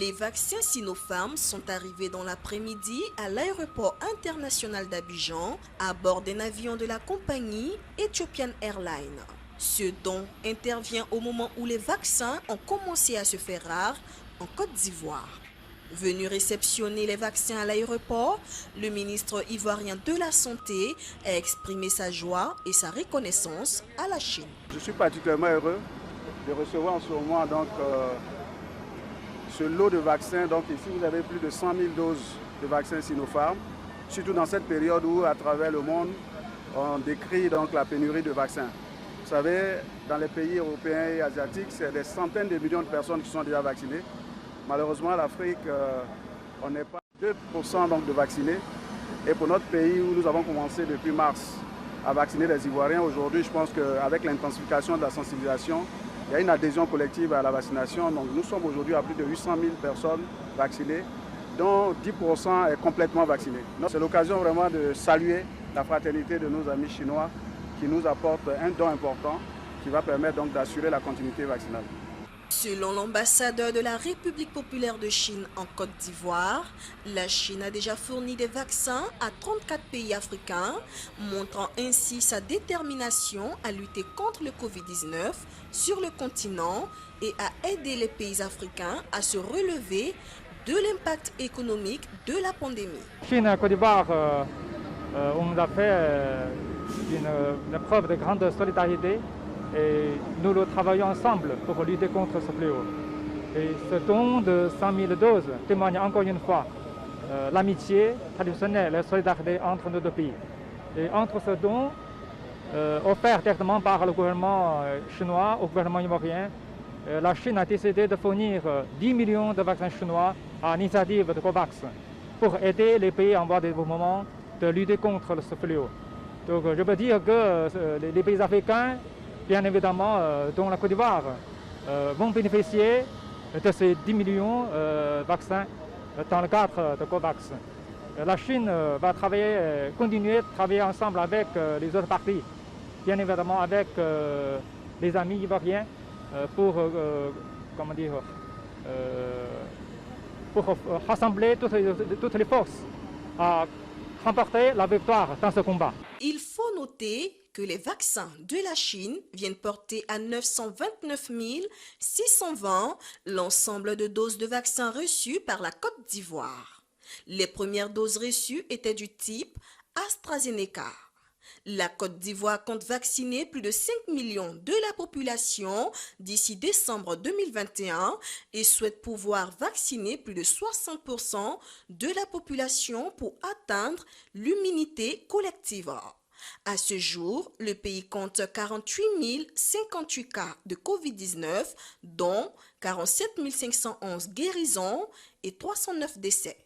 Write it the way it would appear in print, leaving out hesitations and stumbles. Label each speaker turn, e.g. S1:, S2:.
S1: Les vaccins Sinopharm sont arrivés dans l'après-midi à l'aéroport international d'Abidjan à bord d'un avion de la compagnie Ethiopian Airlines. Ce don intervient au moment où les vaccins ont commencé à se faire rares en Côte d'Ivoire. Venu réceptionner les vaccins à l'aéroport, le ministre ivoirien de la Santé a exprimé sa joie et sa reconnaissance à la Chine.
S2: Je suis particulièrement heureux de recevoir en ce moment ce lot de vaccins. Donc ici, vous avez plus de 100 000 doses de vaccins Sinopharm, surtout dans cette période où, à travers le monde, on décrit donc la pénurie de vaccins. Vous savez, dans les pays européens et asiatiques, c'est des centaines de millions de personnes qui sont déjà vaccinées. Malheureusement, l'Afrique, on n'est pas 2% donc de vaccinés. Et pour notre pays, où nous avons commencé depuis mars à vacciner les Ivoiriens, aujourd'hui, je pense qu'avec l'intensification de la sensibilisation, il y a une adhésion collective à la vaccination. Donc nous sommes aujourd'hui à plus de 800 000 personnes vaccinées, dont 10% est complètement vaccinés. C'est l'occasion vraiment de saluer la fraternité de nos amis chinois qui nous apportent un don important qui va permettre donc d'assurer la continuité vaccinale.
S1: Selon l'ambassadeur de la République populaire de Chine en Côte d'Ivoire, la Chine a déjà fourni des vaccins à 34 pays africains, montrant ainsi sa détermination à lutter contre le Covid-19 sur le continent et à aider les pays africains à se relever de l'impact économique de la pandémie.
S3: Chine et Côte d'Ivoire, on a fait une preuve de grande solidarité. Et nous travaillons ensemble pour lutter contre ce fléau. Et ce don de 100 000 doses témoigne encore une fois l'amitié traditionnelle et la solidarité entre nos deux pays. Et entre ce don offert directement par le gouvernement chinois au gouvernement ivoirien, la Chine a décidé de fournir 10 millions de vaccins chinois à l'initiative de COVAX pour aider les pays en voie de développement de lutter contre ce fléau. Donc je peux dire que les pays africains, bien évidemment, dont la Côte d'Ivoire, vont bénéficier de ces 10 millions de vaccins dans le cadre de COVAX. La Chine va continuer de travailler ensemble avec les autres parties, bien évidemment avec les amis ivoiriens pour rassembler toutes les forces à remporter la victoire dans ce combat.
S1: Il faut noter que les vaccins de la Chine viennent porter à 929 620 l'ensemble de doses de vaccins reçues par la Côte d'Ivoire. Les premières doses reçues étaient du type AstraZeneca. La Côte d'Ivoire compte vacciner plus de 5 millions de la population d'ici décembre 2021 et souhaite pouvoir vacciner plus de 60% de la population pour atteindre l'immunité collective. À ce jour, le pays compte 48 058 cas de Covid-19, dont 47 511 guérisons et 309 décès.